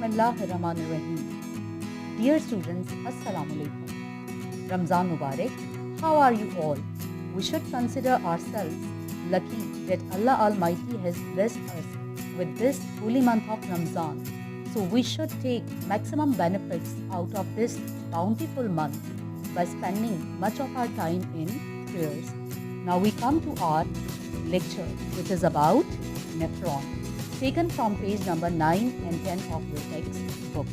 Bismillahirrahmanirrahim. Dear students, Assalamu alaikum. Ramzan Mubarak. How are you all? We should consider ourselves lucky that Allah Almighty has blessed us with this holy month of Ramzan. So we should take maximum benefits out of this bountiful month by spending much of our time in prayers. Now we come to our lecture, which is about nephron, taken from page number 9 and 10 of your textbook.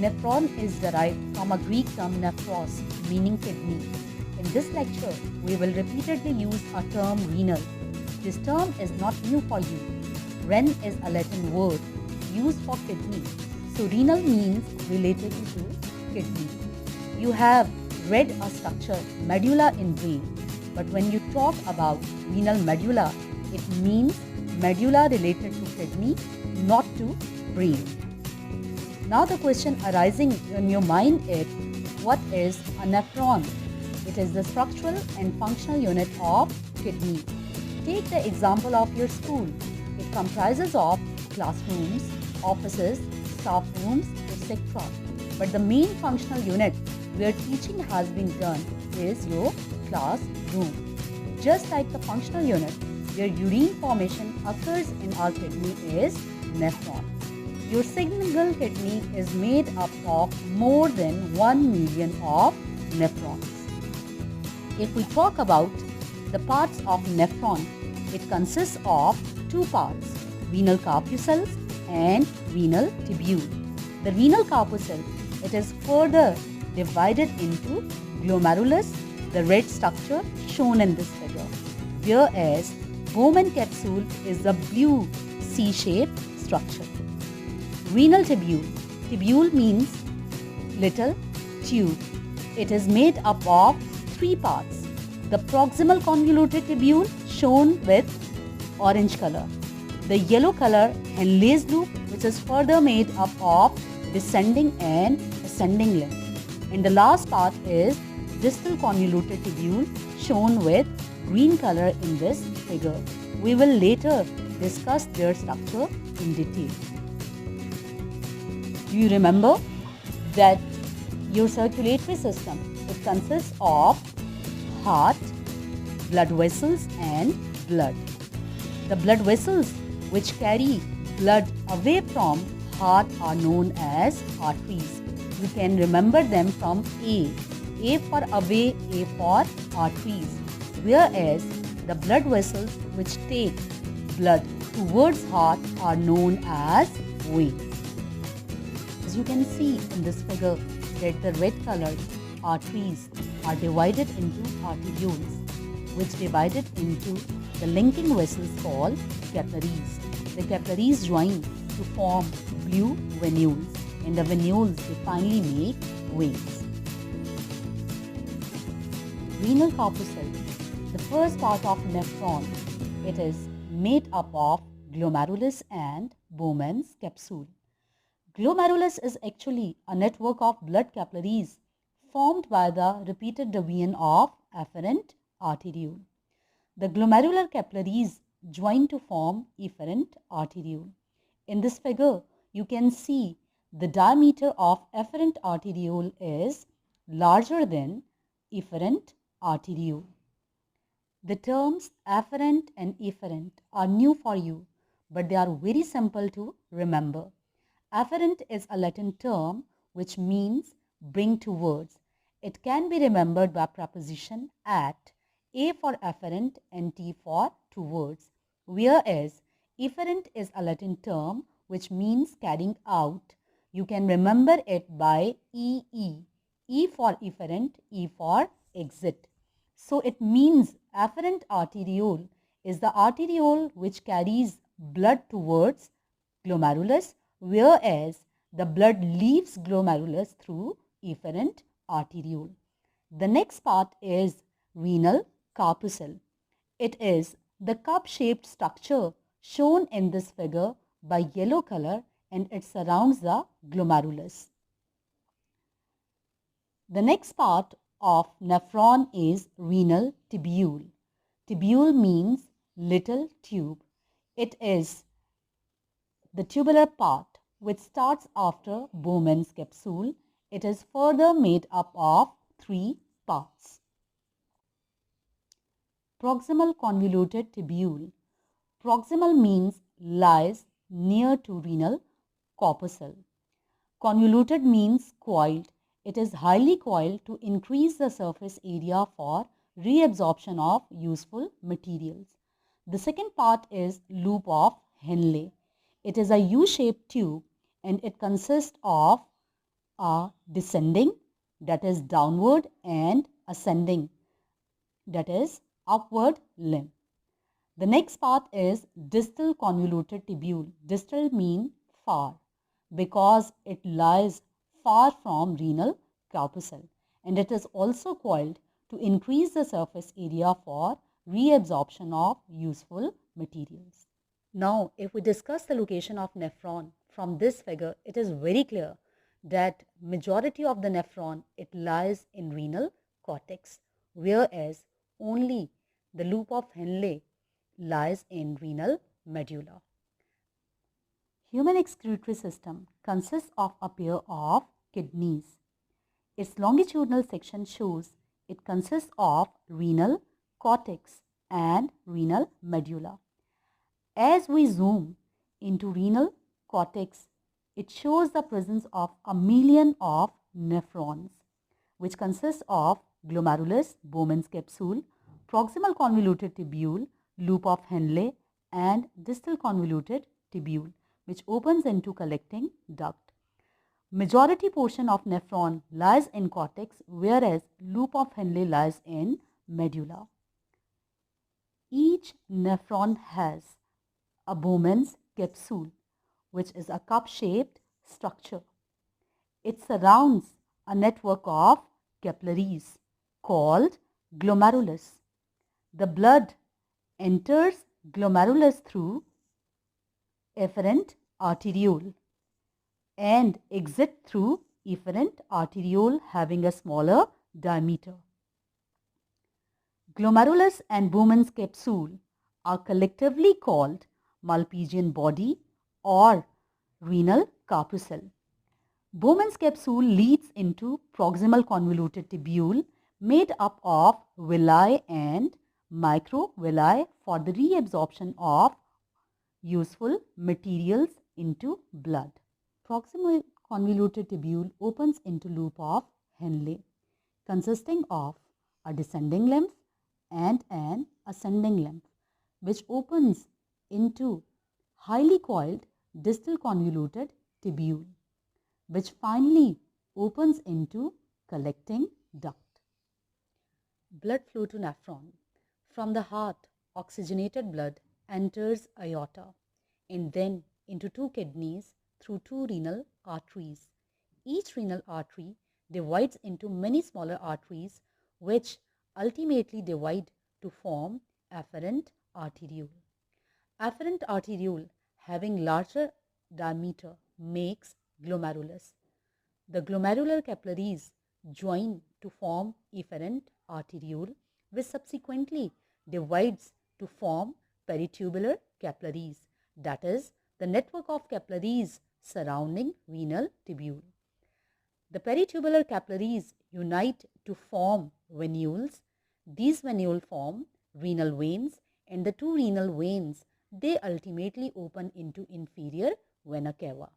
Nephron is derived from a Greek term nephros, meaning kidney. In this lecture, we will repeatedly use a term renal. This term is not new for you. Ren is a Latin word used for kidney. So renal means related to kidney. You have read a structure, medulla in brain. But when you talk about renal medulla, it means medulla related to kidney, not to brain. Now the question arising in your mind is, what is a nephron? It is the structural and functional unit of kidney. Take the example of your school. It comprises of classrooms, offices, staff rooms, etc. But the main functional unit where teaching has been done is your classroom. Just like the functional unit where urine formation occurs in our kidney is nephron. Your single kidney is made up of more than 1 million of nephrons. If we talk about the parts of nephron, it consists of two parts, renal corpuscle and renal tubule. The renal corpuscle, it is further divided into glomerulus, the red structure shown in this figure, whereas Bowman capsule is the blue C-shaped structure. Renal tubule. Tubule means little tube. It is made up of three parts. The proximal convoluted tubule shown with orange color. The yellow color Henle's loop, which is further made up of descending and ascending limb. And the last part is distal convoluted tubule shown with green color in this figure. We will later discuss their structure in detail. Do you remember that your circulatory system, it consists of heart, blood vessels and blood. The blood vessels which carry blood away from heart are known as arteries. You can remember them from A. A for away, A for arteries. Whereas the blood vessels which take blood towards heart are known as veins. As you can see in this figure that the red colored arteries are divided into arterioles, which divided into the linking vessels called capillaries. The capillaries join to form blue venules, and the venules they finally make veins. Renal corpuscle, the first part of nephron, it is made up of glomerulus and Bowman's capsule. Glomerulus is actually a network of blood capillaries formed by the repeated division of afferent arteriole. The glomerular capillaries join to form efferent arteriole. In this figure, you can see the diameter of afferent arteriole is larger than efferent arteriole. The terms afferent and efferent are new for you, but they are very simple to remember. Afferent is a Latin term which means bring towards. It can be remembered by preposition at, A for afferent and T for towards, whereas efferent is a Latin term which means carrying out. You can remember it by EE. E for efferent, E for exit. So it means afferent arteriole is the arteriole which carries blood towards glomerulus, whereas the blood leaves glomerulus through efferent arteriole. The next part is renal corpuscle. It is the cup-shaped structure shown in this figure by yellow color, and it surrounds the glomerulus. The next part of nephron is renal tubule. Tubule means little tube. It is the tubular part which starts after Bowman's capsule. It is further made up of 3 parts. Proximal convoluted tubule. Proximal means lies near to renal corpuscle. Convoluted means coiled. It is highly coiled to increase the surface area for reabsorption of useful materials. The second part is loop of Henle. It is a U-shaped tube and it consists of a descending, that is downward, and ascending, that is upward limb. The next part is distal convoluted tubule. Distal means far because it lies far from renal corpuscle, and it is also coiled to increase the surface area for reabsorption of useful materials. Now, if we discuss the location of nephron from this figure, it is very clear that majority of the nephron, it lies in renal cortex, whereas only the loop of Henle lies in renal medulla. Human excretory system consists of a pair of kidneys. Its longitudinal section shows it consists of renal cortex and renal medulla. As we zoom into renal cortex, it shows the presence of a million of nephrons, which consists of glomerulus, Bowman's capsule, proximal convoluted tubule, loop of Henle, and distal convoluted tubule, which opens into collecting duct. Majority portion of nephron lies in cortex, whereas loop of Henle lies in medulla. Each nephron has a Bowman's capsule, which is a cup-shaped structure. It surrounds a network of capillaries called glomerulus. The blood enters glomerulus through efferent arteriole and exits through efferent arteriole having a smaller diameter. Glomerulus and Bowman's capsule are collectively called Malpighian body or renal corpuscle. Bowman's capsule leads into proximal convoluted tubule made up of villi and microvilli for the reabsorption of useful materials into blood. Proximal convoluted tubule opens into loop of Henle, consisting of a descending lymph and an ascending lymph, which opens into highly coiled distal convoluted tubule, which finally opens into collecting duct. Blood flow to nephron. From the heart, oxygenated blood enters aorta and then into 2 kidneys through 2 renal arteries. Each renal artery divides into many smaller arteries which ultimately divide to form afferent arteriole. Afferent arteriole having larger diameter makes glomerulus. The glomerular capillaries join to form efferent arteriole, which subsequently divides to form peritubular capillaries, that is, the network of capillaries surrounding renal tubule. The peritubular capillaries unite to form venules. These venules form renal veins, and the 2 renal veins, they ultimately open into inferior vena cava,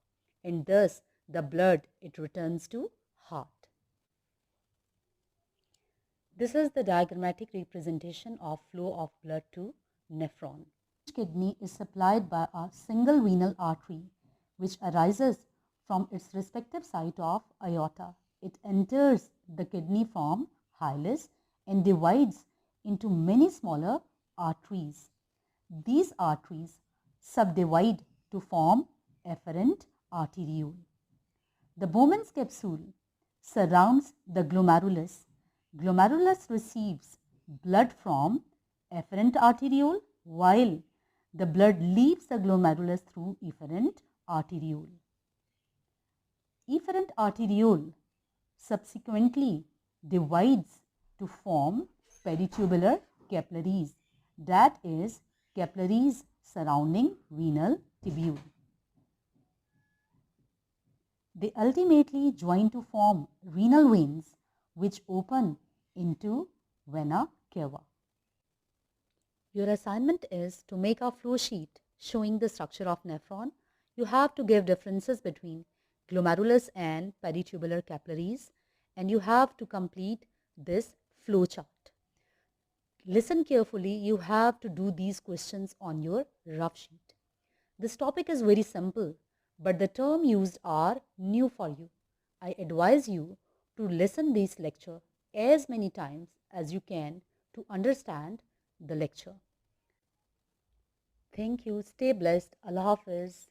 and thus the blood, it returns to heart. This is the diagrammatic representation of flow of blood to nephron. Each kidney is supplied by a single renal artery which arises from its respective site of aorta. It enters the kidney from hilus and divides into many smaller arteries. These arteries subdivide to form efferent arteriole. The Bowman's capsule surrounds the glomerulus. Glomerulus receives blood from efferent arteriole while the blood leaves the glomerulus through efferent arteriole. Efferent arteriole subsequently divides to form peritubular capillaries, that is, capillaries surrounding renal tubule. They ultimately join to form renal veins which open into vena cava. Your assignment is to make a flow sheet showing the structure of nephron. You have to give differences between glomerulus and peritubular capillaries, and you have to complete this flow chart. Listen carefully, you have to do these questions on your rough sheet. This topic is very simple, but the terms used are new for you. I advise you to listen this lecture as many times as you can to understand the lecture. Thank you. Stay blessed. Allah Hafiz.